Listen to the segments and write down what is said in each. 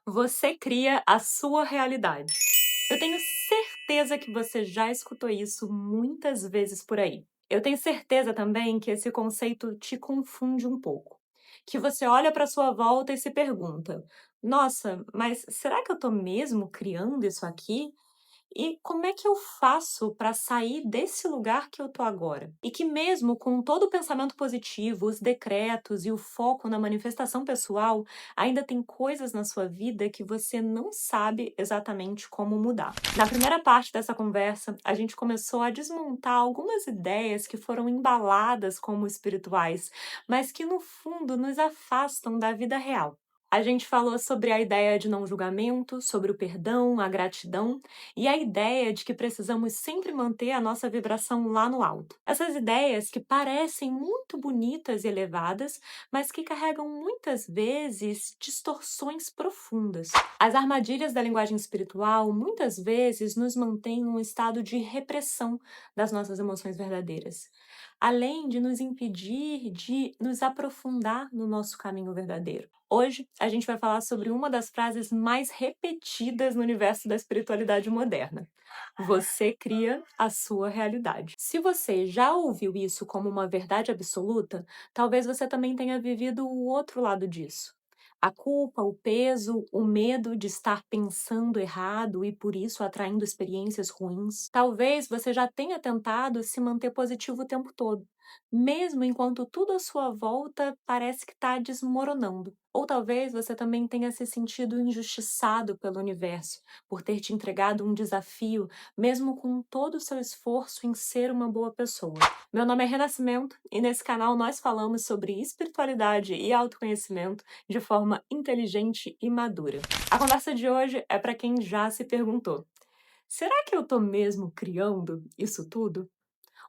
Você cria a sua realidade. Eu tenho certeza que você já escutou isso muitas vezes por aí. Eu tenho certeza também que esse conceito te confunde um pouco. Que você olha para sua volta e se pergunta: nossa, mas será que eu estou mesmo criando isso aqui? E como é que eu faço para sair desse lugar que eu tô agora? E que mesmo com todo o pensamento positivo, os decretos e o foco na manifestação pessoal, ainda tem coisas na sua vida que você não sabe exatamente como mudar. Na primeira parte dessa conversa, a gente começou a desmontar algumas ideias que foram embaladas como espirituais, mas que no fundo nos afastam da vida real. A gente falou sobre a ideia de não julgamento, sobre o perdão, a gratidão e a ideia de que precisamos sempre manter a nossa vibração lá no alto. Essas ideias que parecem muito bonitas e elevadas, mas que carregam muitas vezes distorções profundas. As armadilhas da linguagem espiritual muitas vezes nos mantêm num estado de repressão das nossas emoções verdadeiras, além de nos impedir de nos aprofundar no nosso caminho verdadeiro. Hoje, a gente vai falar sobre uma das frases mais repetidas no universo da espiritualidade moderna. Você cria a sua realidade. Se você já ouviu isso como uma verdade absoluta, talvez você também tenha vivido o outro lado disso. A culpa, o peso, o medo de estar pensando errado e por isso atraindo experiências ruins. Talvez você já tenha tentado se manter positivo o tempo todo, mesmo enquanto tudo à sua volta parece que está desmoronando. Ou talvez você também tenha se sentido injustiçado pelo universo por ter te entregado um desafio, mesmo com todo o seu esforço em ser uma boa pessoa. Meu nome é Renascimento e nesse canal nós falamos sobre espiritualidade e autoconhecimento de forma inteligente e madura. A conversa de hoje é para quem já se perguntou: será que eu tô mesmo criando isso tudo?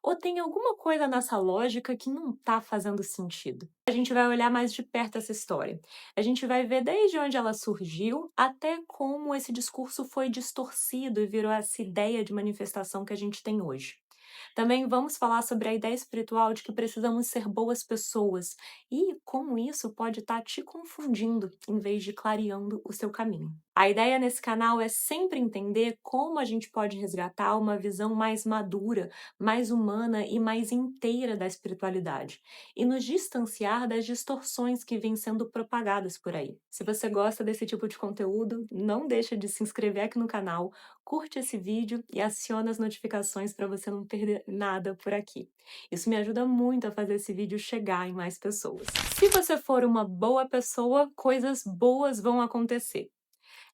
Ou tem alguma coisa nessa lógica que não está fazendo sentido? A gente vai olhar mais de perto essa história. A gente vai ver desde onde ela surgiu até como esse discurso foi distorcido e virou essa ideia de manifestação que a gente tem hoje. Também vamos falar sobre a ideia espiritual de que precisamos ser boas pessoas e como isso pode estar te confundindo em vez de clareando o seu caminho. A ideia nesse canal é sempre entender como a gente pode resgatar uma visão mais madura, mais humana e mais inteira da espiritualidade e nos distanciar das distorções que vêm sendo propagadas por aí. Se você gosta desse tipo de conteúdo, não deixa de se inscrever aqui no canal, curte esse vídeo e aciona as notificações para você não perder nada por aqui. Isso me ajuda muito a fazer esse vídeo chegar em mais pessoas. Se você for uma boa pessoa, coisas boas vão acontecer.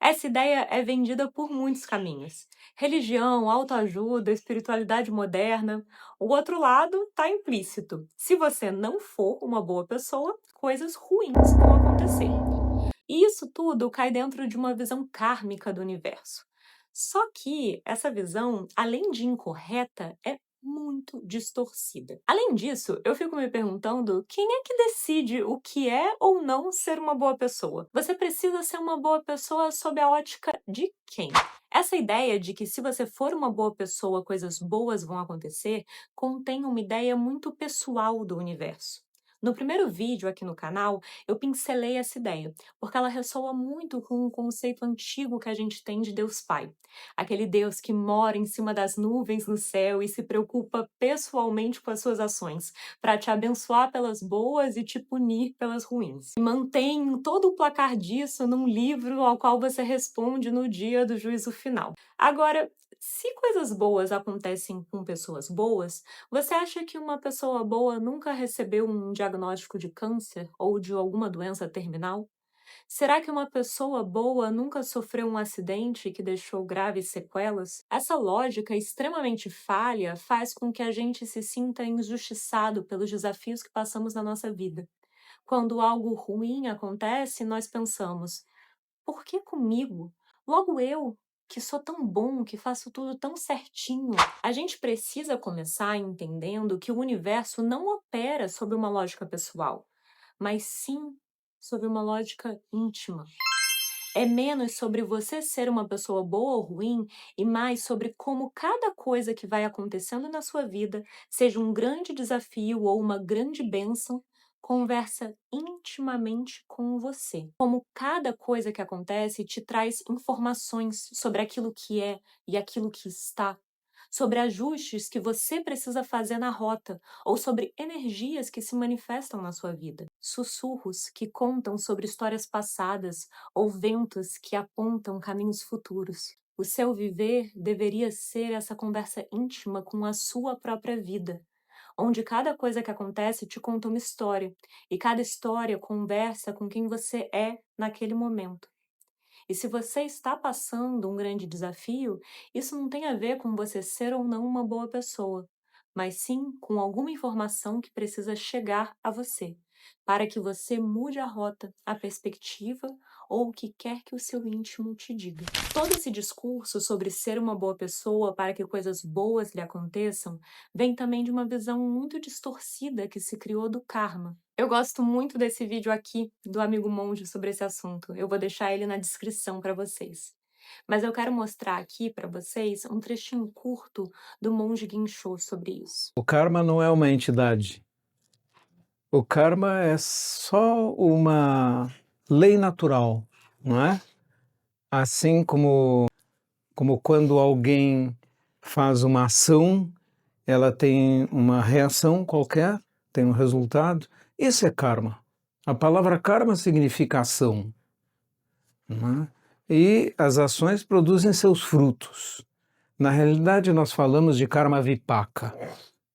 Essa ideia é vendida por muitos caminhos. Religião, autoajuda, espiritualidade moderna. O outro lado está implícito. Se você não for uma boa pessoa, coisas ruins vão acontecer. E isso tudo cai dentro de uma visão kármica do universo. Só que essa visão, além de incorreta, é muito distorcida. Além disso, eu fico me perguntando quem é que decide o que é ou não ser uma boa pessoa? Você precisa ser uma boa pessoa sob a ótica de quem? Essa ideia de que se você for uma boa pessoa, coisas boas vão acontecer, contém uma ideia muito pessoal do universo. No primeiro vídeo aqui no canal, eu pincelei essa ideia, porque ela ressoa muito com um conceito antigo que a gente tem de Deus Pai. Aquele Deus que mora em cima das nuvens no céu e se preocupa pessoalmente com as suas ações, para te abençoar pelas boas e te punir pelas ruins. E mantém todo o placar disso num livro ao qual você responde no dia do juízo final. Agora, se coisas boas acontecem com pessoas boas, você acha que uma pessoa boa nunca recebeu um diagnóstico de câncer ou de alguma doença terminal? Será que uma pessoa boa nunca sofreu um acidente que deixou graves sequelas? Essa lógica extremamente falha faz com que a gente se sinta injustiçado pelos desafios que passamos na nossa vida. Quando algo ruim acontece, nós pensamos: por que comigo? Logo eu, que sou tão bom, que faço tudo tão certinho. A gente precisa começar entendendo que o universo não opera sob uma lógica pessoal, mas sim sob uma lógica íntima. É menos sobre você ser uma pessoa boa ou ruim e mais sobre como cada coisa que vai acontecendo na sua vida, seja um grande desafio ou uma grande bênção, conversa intimamente com você. Como cada coisa que acontece te traz informações sobre aquilo que é e aquilo que está, sobre ajustes que você precisa fazer na rota ou sobre energias que se manifestam na sua vida. Sussurros que contam sobre histórias passadas ou ventos que apontam caminhos futuros. O seu viver deveria ser essa conversa íntima com a sua própria vida, onde cada coisa que acontece te conta uma história, e cada história conversa com quem você é naquele momento. E se você está passando um grande desafio, isso não tem a ver com você ser ou não uma boa pessoa, mas sim com alguma informação que precisa chegar a você, para que você mude a rota, a perspectiva ou o que quer que o seu íntimo te diga. Todo esse discurso sobre ser uma boa pessoa para que coisas boas lhe aconteçam vem também de uma visão muito distorcida que se criou do karma. Eu gosto muito desse vídeo aqui do amigo monge sobre esse assunto. Eu vou deixar ele na descrição para vocês. Mas eu quero mostrar aqui para vocês um trechinho curto do monge Ginshō sobre isso. O karma não é uma entidade. O karma é só uma lei natural, não é? Assim como quando alguém faz uma ação, ela tem uma reação qualquer, tem um resultado. Isso é karma. A palavra karma significa ação, não é? E as ações produzem seus frutos. Na realidade, nós falamos de karma vipaka,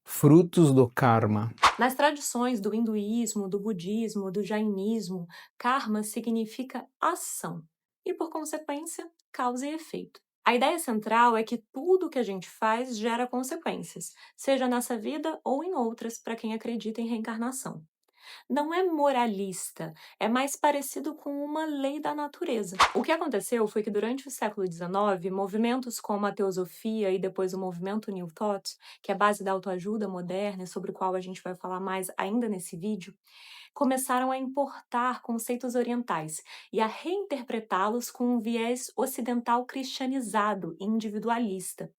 frutos do karma. Nas tradições do hinduísmo, do budismo, do jainismo, karma significa ação e, por consequência, causa e efeito. A ideia central é que tudo o que a gente faz gera consequências, seja nessa vida ou em outras, para quem acredita em reencarnação. Não é moralista, é mais parecido com uma lei da natureza. O que aconteceu foi que durante o século XIX, movimentos como a teosofia e depois o movimento New Thought, que é a base da autoajuda moderna e sobre o qual a gente vai falar mais ainda nesse vídeo, começaram a importar conceitos orientais e a reinterpretá-los com um viés ocidental cristianizado e individualista.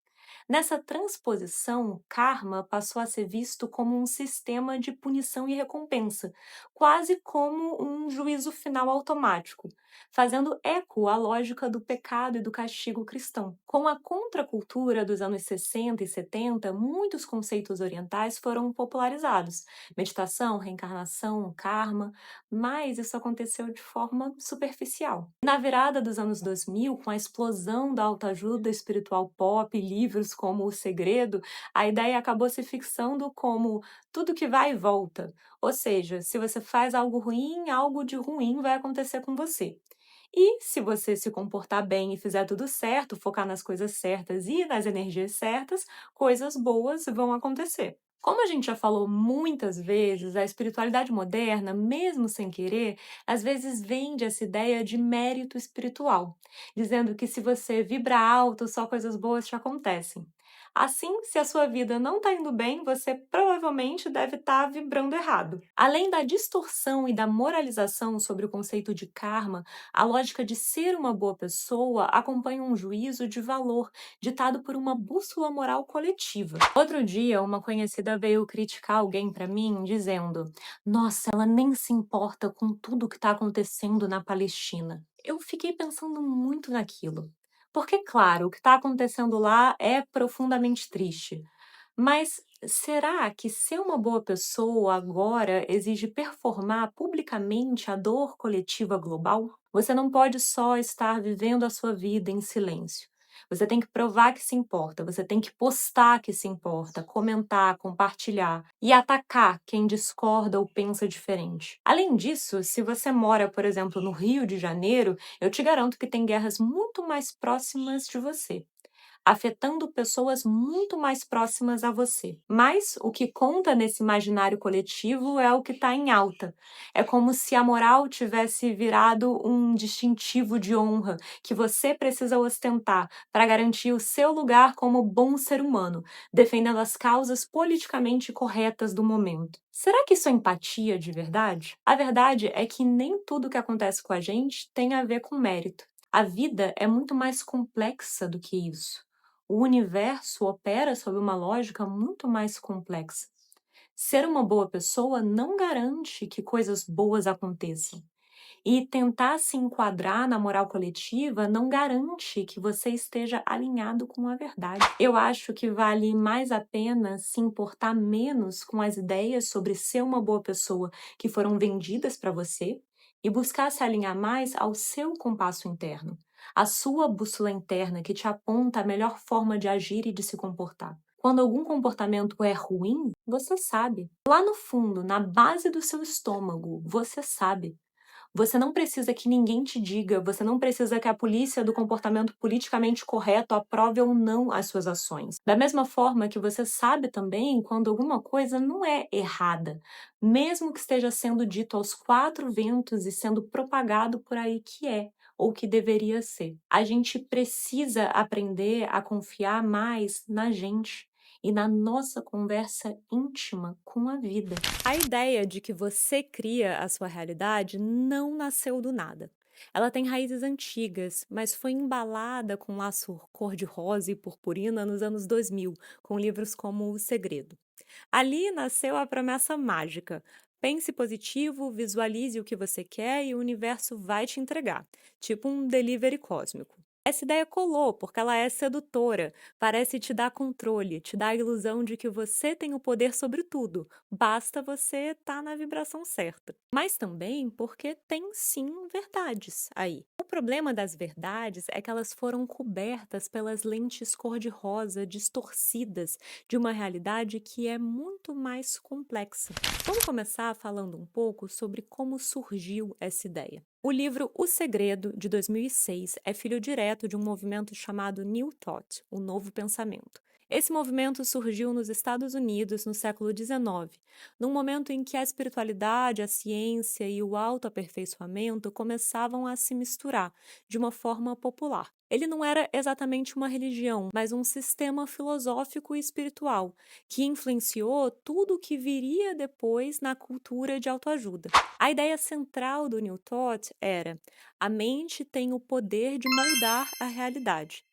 Nessa transposição, karma passou a ser visto como um sistema de punição e recompensa, quase como um juízo final automático, fazendo eco à lógica do pecado e do castigo cristão. Com a contracultura dos anos 60 e 70, muitos conceitos orientais foram popularizados: meditação, reencarnação, karma, mas isso aconteceu de forma superficial. Na virada dos anos 2000, com a explosão da autoajuda espiritual pop e livros como O Segredo, a ideia acabou se fixando como tudo que vai e volta. Ou seja, se você faz algo ruim, algo de ruim vai acontecer com você. E se você se comportar bem e fizer tudo certo, focar nas coisas certas e nas energias certas, coisas boas vão acontecer. Como a gente já falou muitas vezes, a espiritualidade moderna, mesmo sem querer, às vezes vende essa ideia de mérito espiritual, dizendo que se você vibra alto, só coisas boas te acontecem. Assim, se a sua vida não está indo bem, você provavelmente deve estar vibrando errado. Além da distorção e da moralização sobre o conceito de karma, a lógica de ser uma boa pessoa acompanha um juízo de valor ditado por uma bússola moral coletiva. Outro dia, uma conhecida veio criticar alguém para mim, dizendo: "Nossa, ela nem se importa com tudo que está acontecendo na Palestina." Eu fiquei pensando muito naquilo. Porque, claro, o que está acontecendo lá é profundamente triste. Mas será que ser uma boa pessoa agora exige performar publicamente a dor coletiva global? Você não pode só estar vivendo a sua vida em silêncio. Você tem que provar que se importa, você tem que postar que se importa, comentar, compartilhar e atacar quem discorda ou pensa diferente. Além disso, se você mora, por exemplo, no Rio de Janeiro, eu te garanto que tem guerras muito mais próximas de você, afetando pessoas muito mais próximas a você. Mas o que conta nesse imaginário coletivo é o que está em alta. É como se a moral tivesse virado um distintivo de honra que você precisa ostentar para garantir o seu lugar como bom ser humano, defendendo as causas politicamente corretas do momento. Será que isso é empatia de verdade? A verdade é que nem tudo que acontece com a gente tem a ver com mérito. A vida é muito mais complexa do que isso. O universo opera sob uma lógica muito mais complexa. Ser uma boa pessoa não garante que coisas boas aconteçam. E tentar se enquadrar na moral coletiva não garante que você esteja alinhado com a verdade. Eu acho que vale mais a pena se importar menos com as ideias sobre ser uma boa pessoa que foram vendidas para você e buscar se alinhar mais ao seu compasso interno, a sua bússola interna que te aponta a melhor forma de agir e de se comportar. Quando algum comportamento é ruim, você sabe. Lá no fundo, na base do seu estômago, você sabe. Você não precisa que ninguém te diga, você não precisa que a polícia do comportamento politicamente correto aprove ou não as suas ações. Da mesma forma que você sabe também quando alguma coisa não é errada, mesmo que esteja sendo dito aos quatro ventos e sendo propagado por aí que é, ou que deveria ser. A gente precisa aprender a confiar mais na gente e na nossa conversa íntima com a vida. A ideia de que você cria a sua realidade não nasceu do nada. Ela tem raízes antigas, mas foi embalada com laço cor-de-rosa e purpurina nos anos 2000, com livros como O Segredo. Ali nasceu a promessa mágica. Pense positivo, visualize o que você quer e o universo vai te entregar, tipo um delivery cósmico. Essa ideia colou porque ela é sedutora, parece te dar controle, te dá a ilusão de que você tem o poder sobre tudo, basta você estar na vibração certa. Mas também porque tem sim verdades aí. O problema das verdades é que elas foram cobertas pelas lentes cor-de-rosa distorcidas de uma realidade que é muito mais complexa. Vamos começar falando um pouco sobre como surgiu essa ideia. O livro O Segredo, de 2006, é filho direto de um movimento chamado New Thought, o Novo Pensamento. Esse movimento surgiu nos Estados Unidos no século XIX, num momento em que a espiritualidade, a ciência e o autoaperfeiçoamento começavam a se misturar de uma forma popular. Ele não era exatamente uma religião, mas um sistema filosófico e espiritual que influenciou tudo o que viria depois na cultura de autoajuda. A ideia central do New Thought era: a mente tem o poder de moldar a realidade.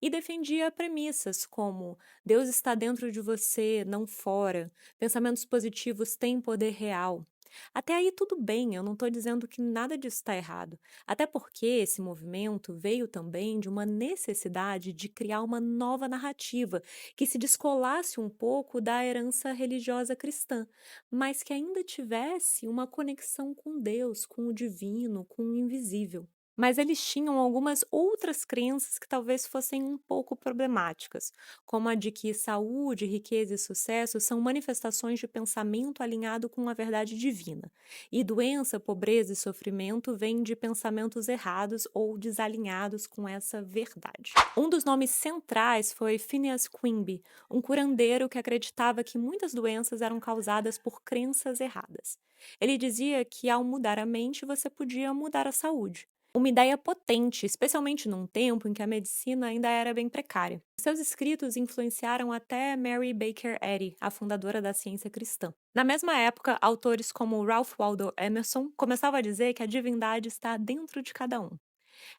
E defendia premissas como Deus está dentro de você, não fora, pensamentos positivos têm poder real. Até aí tudo bem, eu não estou dizendo que nada disso está errado. Até porque esse movimento veio também de uma necessidade de criar uma nova narrativa que se descolasse um pouco da herança religiosa cristã, mas que ainda tivesse uma conexão com Deus, com o divino, com o invisível. Mas eles tinham algumas outras crenças que talvez fossem um pouco problemáticas, como a de que saúde, riqueza e sucesso são manifestações de pensamento alinhado com a verdade divina, e doença, pobreza e sofrimento vêm de pensamentos errados ou desalinhados com essa verdade. Um dos nomes centrais foi Phineas Quimby, um curandeiro que acreditava que muitas doenças eram causadas por crenças erradas. Ele dizia que ao mudar a mente você podia mudar a saúde. Uma ideia potente, especialmente num tempo em que a medicina ainda era bem precária. Seus escritos influenciaram até Mary Baker Eddy, a fundadora da ciência cristã. Na mesma época, autores como Ralph Waldo Emerson começavam a dizer que a divindade está dentro de cada um.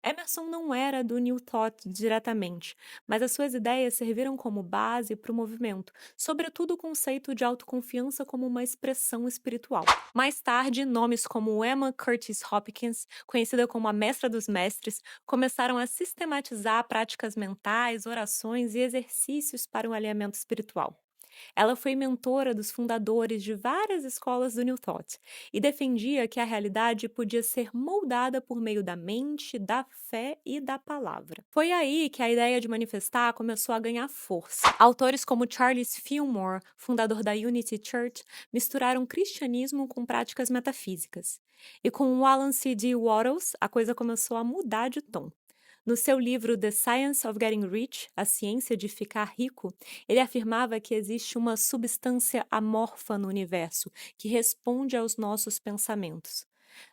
Emerson não era do New Thought diretamente, mas as suas ideias serviram como base para o movimento, sobretudo o conceito de autoconfiança como uma expressão espiritual. Mais tarde, nomes como Emma Curtis Hopkins, conhecida como a Mestra dos Mestres, começaram a sistematizar práticas mentais, orações e exercícios para um alinhamento espiritual. Ela foi mentora dos fundadores de várias escolas do New Thought e defendia que a realidade podia ser moldada por meio da mente, da fé e da palavra. Foi aí que a ideia de manifestar começou a ganhar força. Autores como Charles Fillmore, fundador da Unity Church, misturaram cristianismo com práticas metafísicas. E com Wallace D. Wattles, a coisa começou a mudar de tom. No seu livro The Science of Getting Rich, A Ciência de Ficar Rico, ele afirmava que existe uma substância amorfa no universo que responde aos nossos pensamentos.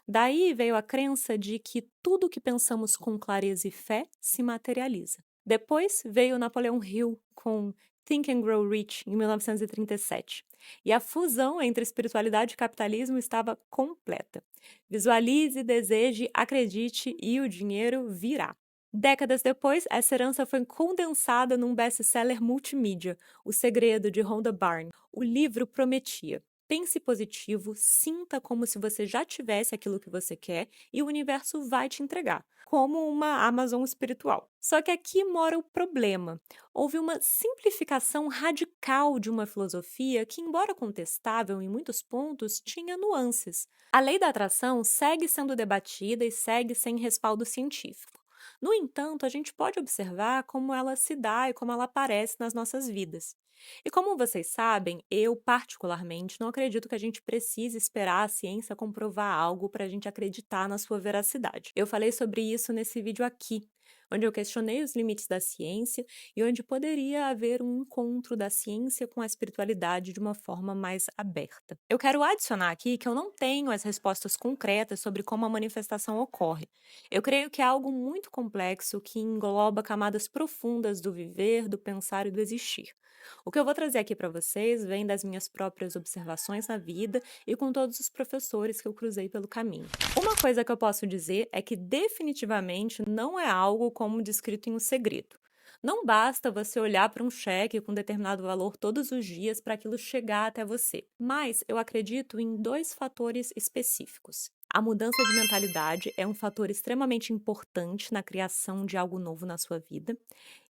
Daí veio a crença de que tudo que pensamos com clareza e fé se materializa. Depois veio Napoleão Hill com Think and Grow Rich, em 1937. E a fusão entre espiritualidade e capitalismo estava completa. Visualize, deseje, acredite e o dinheiro virá. Décadas depois, essa herança foi condensada num best-seller multimídia, O Segredo, de Rhonda Byrne. O livro prometia: pense positivo, sinta como se você já tivesse aquilo que você quer e o universo vai te entregar, como uma Amazon espiritual. Só que aqui mora o problema. Houve uma simplificação radical de uma filosofia que, embora contestável em muitos pontos, tinha nuances. A lei da atração segue sendo debatida e segue sem respaldo científico. No entanto, a gente pode observar como ela se dá e como ela aparece nas nossas vidas. E como vocês sabem, eu particularmente não acredito que a gente precise esperar a ciência comprovar algo para a gente acreditar na sua veracidade. Eu falei sobre isso nesse vídeo aqui, onde eu questionei os limites da ciência e onde poderia haver um encontro da ciência com a espiritualidade de uma forma mais aberta. Eu quero adicionar aqui que eu não tenho as respostas concretas sobre como a manifestação ocorre. Eu creio que é algo muito complexo que engloba camadas profundas do viver, do pensar e do existir. O que eu vou trazer aqui para vocês vem das minhas próprias observações na vida e com todos os professores que eu cruzei pelo caminho. Uma coisa que eu posso dizer é que definitivamente não é algo como descrito em O Segredo. Não basta você olhar para um cheque com determinado valor todos os dias para aquilo chegar até você. Mas eu acredito em dois fatores específicos. A mudança de mentalidade é um fator extremamente importante na criação de algo novo na sua vida,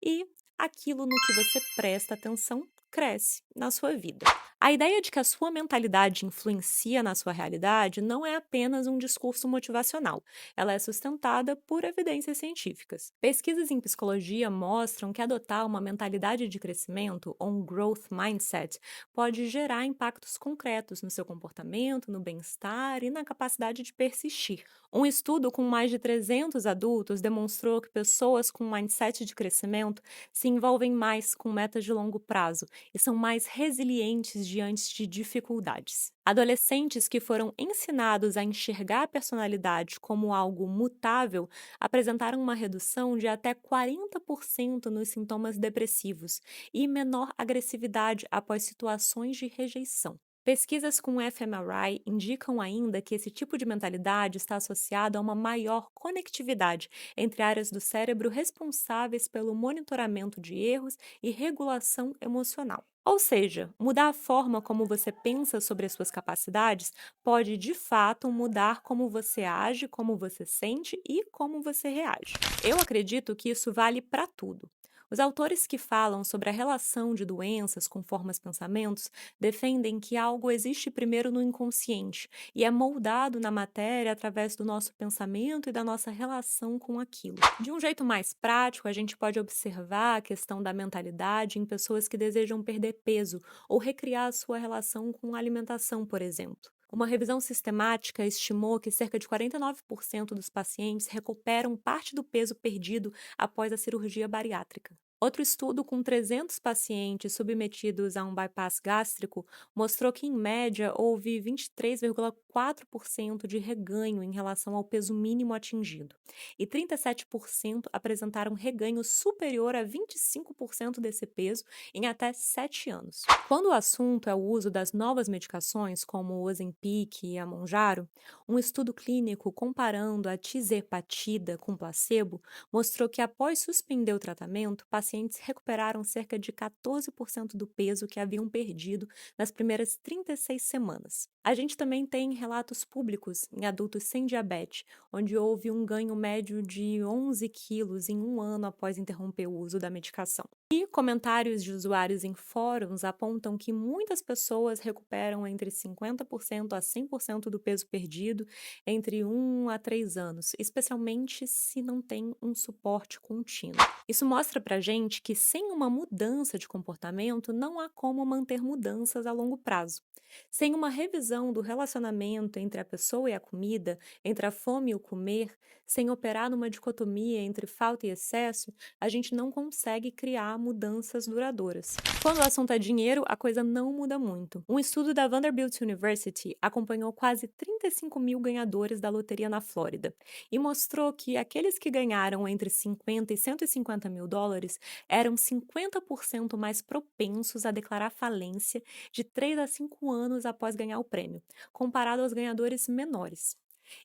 e aquilo no que você presta atenção cresce na sua vida. A ideia de que a sua mentalidade influencia na sua realidade não é apenas um discurso motivacional, ela é sustentada por evidências científicas. Pesquisas em psicologia mostram que adotar uma mentalidade de crescimento, ou um growth mindset, pode gerar impactos concretos no seu comportamento, no bem-estar e na capacidade de persistir. Um estudo com mais de 300 adultos demonstrou que pessoas com um mindset de crescimento se envolvem mais com metas de longo prazo e são mais resilientes diante de dificuldades. Adolescentes que foram ensinados a enxergar a personalidade como algo mutável apresentaram uma redução de até 40% nos sintomas depressivos e menor agressividade após situações de rejeição. Pesquisas com fMRI indicam ainda que esse tipo de mentalidade está associado a uma maior conectividade entre áreas do cérebro responsáveis pelo monitoramento de erros e regulação emocional. Ou seja, mudar a forma como você pensa sobre as suas capacidades pode, de fato, mudar como você age, como você sente e como você reage. Eu acredito que isso vale para tudo. Os autores que falam sobre a relação de doenças com formas pensamentos defendem que algo existe primeiro no inconsciente e é moldado na matéria através do nosso pensamento e da nossa relação com aquilo. De um jeito mais prático, a gente pode observar a questão da mentalidade em pessoas que desejam perder peso ou recriar a sua relação com a alimentação, por exemplo. Uma revisão sistemática estimou que cerca de 49% dos pacientes recuperam parte do peso perdido após a cirurgia bariátrica. Outro estudo com 300 pacientes submetidos a um bypass gástrico mostrou que, em média, houve 23,4% de reganho em relação ao peso mínimo atingido, e 37% apresentaram reganho superior a 25% desse peso em até 7 anos. Quando o assunto é o uso das novas medicações, como o Ozempic e a Mounjaro, um estudo clínico comparando a tizepatida com placebo mostrou que, após suspender o tratamento, pacientes recuperaram cerca de 14% do peso que haviam perdido nas primeiras 36 semanas. A gente também tem relatos públicos em adultos sem diabetes, onde houve um ganho médio de 11 quilos em um ano após interromper o uso da medicação. E comentários de usuários em fóruns apontam que muitas pessoas recuperam entre 50% a 100% do peso perdido entre 1 a 3 anos, especialmente se não tem um suporte contínuo. Isso mostra pra gente que, sem uma mudança de comportamento, não há como manter mudanças a longo prazo. Sem uma revisão do relacionamento entre a pessoa e a comida, entre a fome e o comer, sem operar numa dicotomia entre falta e excesso, a gente não consegue criar mudanças duradouras. Quando o assunto é dinheiro, a coisa não muda muito. Um estudo da Vanderbilt University acompanhou quase 35 mil ganhadores da loteria na Flórida e mostrou que aqueles que ganharam entre 50 e 150 mil dólares eram 50% mais propensos a declarar falência de 3 a 5 anos após ganhar o prêmio, comparado aos ganhadores menores.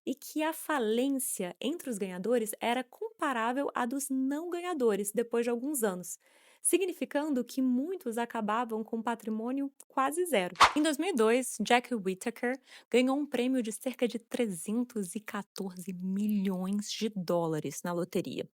e que a falência entre os ganhadores era comparável à dos não ganhadores depois de alguns anos, significando que muitos acabavam com patrimônio quase zero. Em 2002, Jack Whittaker ganhou um prêmio de cerca de 314 milhões de dólares na loteria,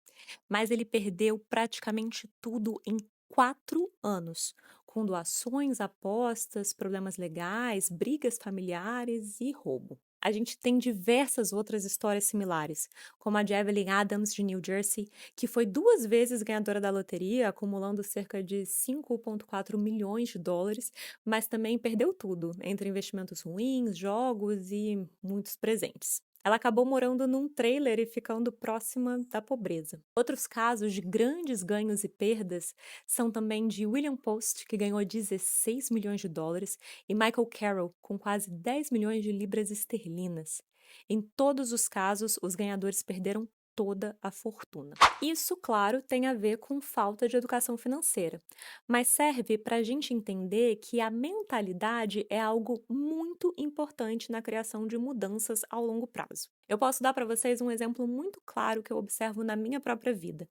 mas ele perdeu praticamente tudo em 4 anos, com doações, apostas, problemas legais, brigas familiares e roubo. A gente tem diversas outras histórias similares, como a de Evelyn Adams, de New Jersey, que foi 2 vezes ganhadora da loteria, acumulando cerca de 5,4 milhões de dólares, mas também perdeu tudo, entre investimentos ruins, jogos e muitos presentes. Ela acabou morando num trailer e ficando próxima da pobreza. Outros casos de grandes ganhos e perdas são também de William Post, que ganhou 16 milhões de dólares, e Michael Carroll, com quase 10 milhões de libras esterlinas. Em todos os casos, os ganhadores perderam toda a fortuna. Isso, claro, tem a ver com falta de educação financeira, mas serve para a gente entender que a mentalidade é algo muito importante na criação de mudanças ao longo prazo. Eu posso dar para vocês um exemplo muito claro que eu observo na minha própria vida.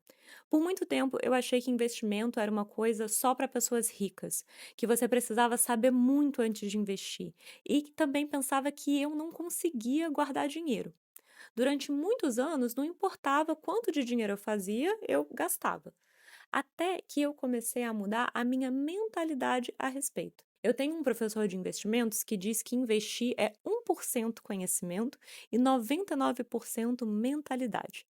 Por muito tempo, eu achei que investimento era uma coisa só para pessoas ricas, que você precisava saber muito antes de investir, e que também pensava que eu não conseguia guardar dinheiro. Durante muitos anos, não importava quanto de dinheiro eu fazia, eu gastava. Até que eu comecei a mudar a minha mentalidade a respeito. Eu tenho um professor de investimentos que diz que investir é 1% conhecimento e 99% mentalidade.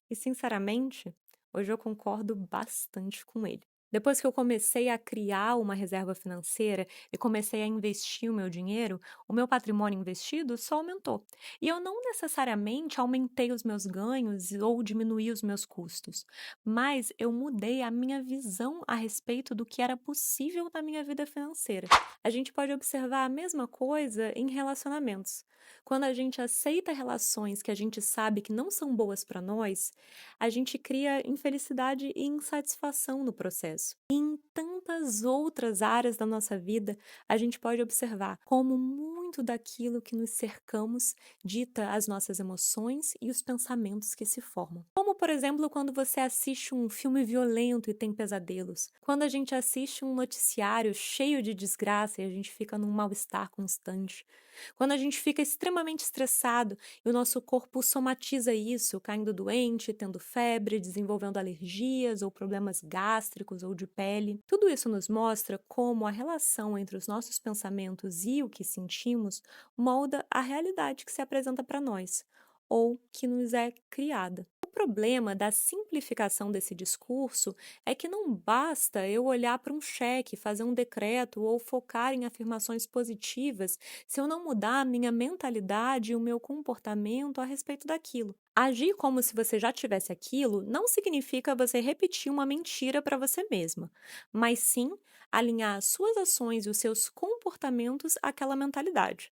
E, sinceramente, hoje eu concordo bastante com ele. Depois que eu comecei a criar uma reserva financeira e comecei a investir o meu dinheiro, o meu patrimônio investido só aumentou. E eu não necessariamente aumentei os meus ganhos ou diminuí os meus custos, mas eu mudei a minha visão a respeito do que era possível na minha vida financeira. A gente pode observar a mesma coisa em relacionamentos. Quando a gente aceita relações que a gente sabe que não são boas para nós, a gente cria infelicidade e insatisfação no processo. E em tantas outras áreas da nossa vida, a gente pode observar como muito daquilo que nos cercamos dita as nossas emoções e os pensamentos que se formam. Como, por exemplo, quando você assiste um filme violento e tem pesadelos, quando a gente assiste um noticiário cheio de desgraça e a gente fica num mal-estar constante, quando a gente fica extremamente estressado e o nosso corpo somatiza isso, caindo doente, tendo febre, desenvolvendo alergias ou problemas gástricos ou de pele. Tudo isso nos mostra como a relação entre os nossos pensamentos e o que sentimos molda a realidade que se apresenta para nós, ou que nos é criada. O problema da simplificação desse discurso é que não basta eu olhar para um cheque, fazer um decreto ou focar em afirmações positivas se eu não mudar a minha mentalidade e o meu comportamento a respeito daquilo. Agir como se você já tivesse aquilo não significa você repetir uma mentira para você mesma, mas sim alinhar as suas ações e os seus comportamentos àquela mentalidade.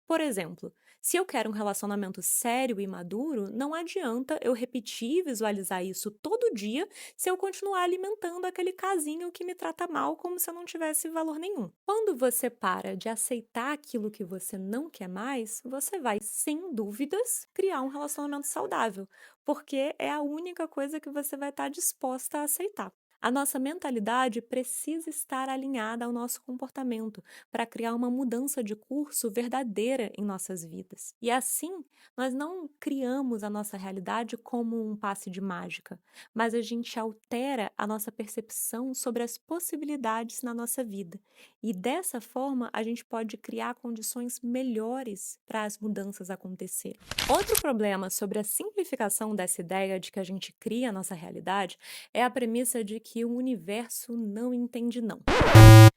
Por exemplo, se eu quero um relacionamento sério e maduro, não adianta eu repetir e visualizar isso todo dia se eu continuar alimentando aquele casinho que me trata mal como se eu não tivesse valor nenhum. Quando você para de aceitar aquilo que você não quer mais, você vai, sem dúvidas, criar um relacionamento saudável, porque é a única coisa que você vai estar disposta a aceitar. A nossa mentalidade precisa estar alinhada ao nosso comportamento para criar uma mudança de curso verdadeira em nossas vidas. E assim, nós não criamos a nossa realidade como um passe de mágica, mas a gente altera a nossa percepção sobre as possibilidades na nossa vida. E dessa forma, a gente pode criar condições melhores para as mudanças acontecerem. Outro problema sobre a simplificação dessa ideia de que a gente cria a nossa realidade é a premissa de que o universo não entende não.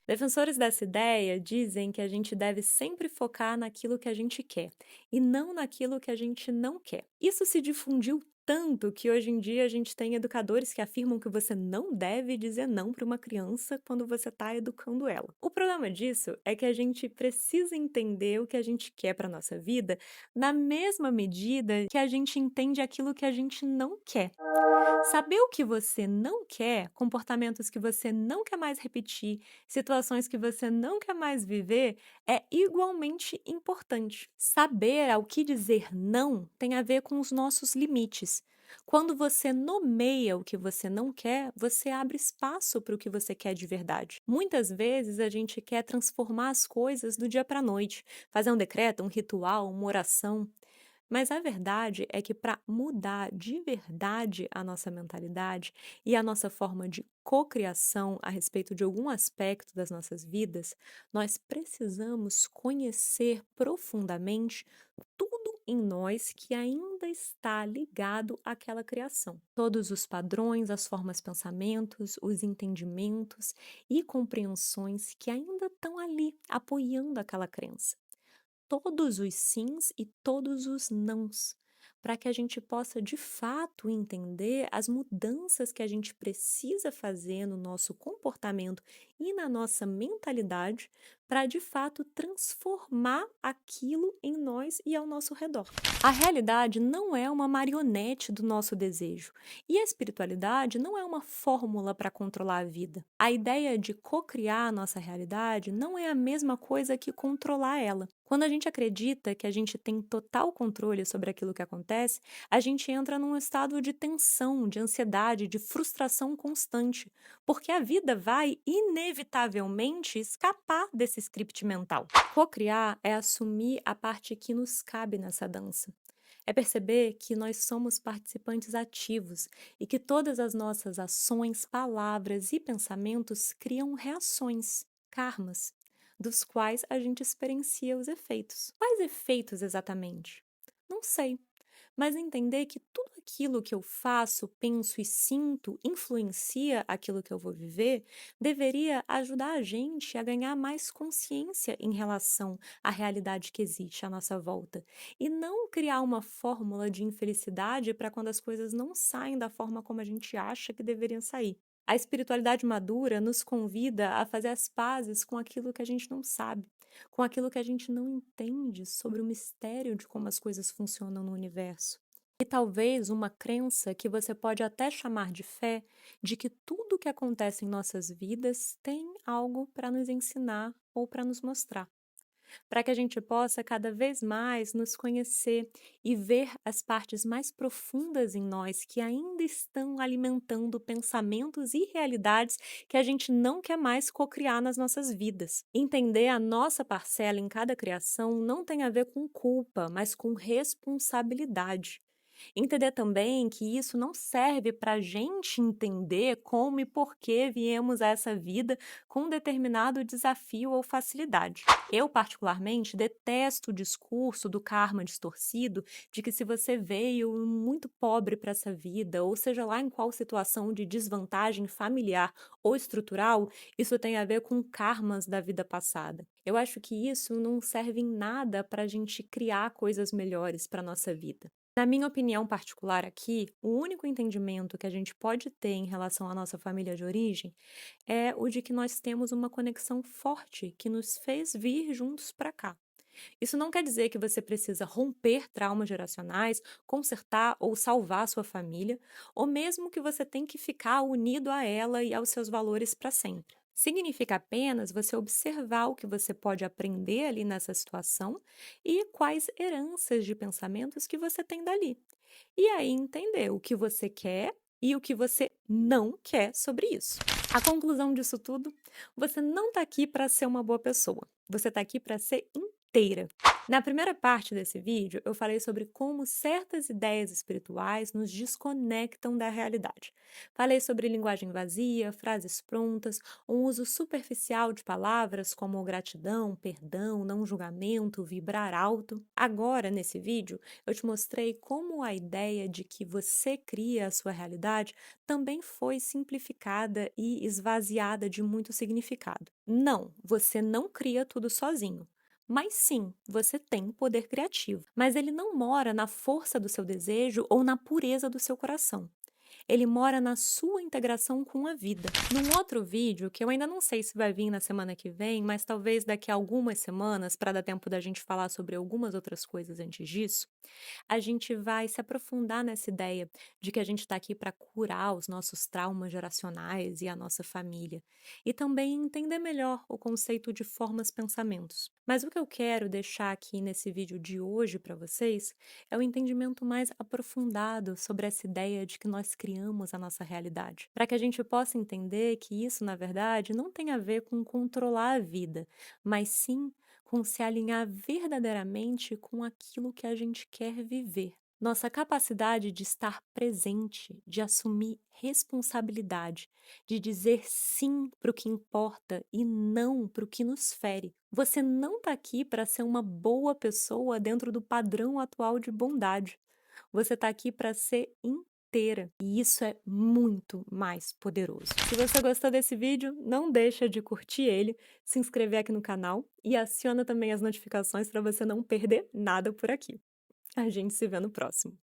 Defensores dessa ideia dizem que a gente deve sempre focar naquilo que a gente quer e não naquilo que a gente não quer. Isso se difundiu Tanto que hoje em dia a gente tem educadores que afirmam que você não deve dizer não para uma criança quando você está educando ela. O problema disso é que a gente precisa entender o que a gente quer para nossa vida na mesma medida que a gente entende aquilo que a gente não quer. Saber o que você não quer, comportamentos que você não quer mais repetir, situações que você não quer mais viver, é igualmente importante. Saber ao que dizer não tem a ver com os nossos limites. Quando você nomeia o que você não quer, você abre espaço para o que você quer de verdade. Muitas vezes a gente quer transformar as coisas do dia para a noite, fazer um decreto, um ritual, uma oração. Mas a verdade é que para mudar de verdade a nossa mentalidade e a nossa forma de cocriação a respeito de algum aspecto das nossas vidas, nós precisamos conhecer profundamente tudo em nós que ainda está ligado àquela criação. Todos os padrões, as formas, pensamentos, os entendimentos e compreensões que ainda estão ali apoiando aquela crença, todos os sims e todos os nãos, para que a gente possa de fato entender as mudanças que a gente precisa fazer no nosso comportamento e na nossa mentalidade para de fato transformar aquilo em nós e ao nosso redor. A realidade não é uma marionete do nosso desejo, e a espiritualidade não é uma fórmula para controlar a vida. A ideia de cocriar a nossa realidade não é a mesma coisa que controlar ela. Quando a gente acredita que a gente tem total controle sobre aquilo que acontece, a gente entra num estado de tensão, de ansiedade, de frustração constante, porque a vida vai inevitavelmente escapar desse script mental. Cocriar é assumir a parte que nos cabe nessa dança. É perceber que nós somos participantes ativos e que todas as nossas ações, palavras e pensamentos criam reações, karmas, dos quais a gente experiencia os efeitos. Quais efeitos exatamente? Não sei, mas entender que tudo aquilo que eu faço, penso e sinto influencia aquilo que eu vou viver, deveria ajudar a gente a ganhar mais consciência em relação à realidade que existe à nossa volta e não criar uma fórmula de infelicidade para quando as coisas não saem da forma como a gente acha que deveriam sair. A espiritualidade madura nos convida a fazer as pazes com aquilo que a gente não sabe, com aquilo que a gente não entende sobre o mistério de como as coisas funcionam no universo. E talvez uma crença que você pode até chamar de fé, de que tudo que acontece em nossas vidas tem algo para nos ensinar ou para nos mostrar, para que a gente possa cada vez mais nos conhecer e ver as partes mais profundas em nós que ainda estão alimentando pensamentos e realidades que a gente não quer mais cocriar nas nossas vidas. Entender a nossa parcela em cada criação não tem a ver com culpa, mas com responsabilidade. Entender também que isso não serve para a gente entender como e por que viemos a essa vida com um determinado desafio ou facilidade. Eu, particularmente, detesto o discurso do karma distorcido de que se você veio muito pobre para essa vida, ou seja lá em qual situação de desvantagem familiar ou estrutural, isso tem a ver com karmas da vida passada. Eu acho que isso não serve em nada para a gente criar coisas melhores para a nossa vida. Na minha opinião particular aqui, o único entendimento que a gente pode ter em relação à nossa família de origem é o de que nós temos uma conexão forte que nos fez vir juntos para cá. Isso não quer dizer que você precisa romper traumas geracionais, consertar ou salvar a sua família, ou mesmo que você tem que ficar unido a ela e aos seus valores para sempre. Significa apenas você observar o que você pode aprender ali nessa situação e quais heranças de pensamentos que você tem dali. E aí entender o que você quer e o que você não quer sobre isso. A conclusão disso tudo: você não está aqui para ser uma boa pessoa. Você está aqui para ser inteira. Na primeira parte desse vídeo, eu falei sobre como certas ideias espirituais nos desconectam da realidade. Falei sobre linguagem vazia, frases prontas, um uso superficial de palavras como gratidão, perdão, não julgamento, vibrar alto. Agora, nesse vídeo, eu te mostrei como a ideia de que você cria a sua realidade também foi simplificada e esvaziada de muito significado. Não, você não cria tudo sozinho. Mas sim, você tem poder criativo, mas ele não mora na força do seu desejo ou na pureza do seu coração. Ele mora na sua integração com a vida. Num outro vídeo, que eu ainda não sei se vai vir na semana que vem, mas talvez daqui a algumas semanas, para dar tempo da gente falar sobre algumas outras coisas antes disso, a gente vai se aprofundar nessa ideia de que a gente está aqui para curar os nossos traumas geracionais e a nossa família, e também entender melhor o conceito de formas-pensamentos. Mas o que eu quero deixar aqui nesse vídeo de hoje para vocês é o entendimento mais aprofundado sobre essa ideia de que nós criamos a nossa realidade, para que a gente possa entender que isso, na verdade, não tem a ver com controlar a vida, mas sim com se alinhar verdadeiramente com aquilo que a gente quer viver. Nossa capacidade de estar presente, de assumir responsabilidade, de dizer sim para o que importa e não para o que nos fere. Você não está aqui para ser uma boa pessoa dentro do padrão atual de bondade. Você está aqui para ser inteira. E isso é muito mais poderoso. Se você gostou desse vídeo, não deixa de curtir ele, se inscrever aqui no canal e aciona também as notificações para você não perder nada por aqui. A gente se vê no próximo.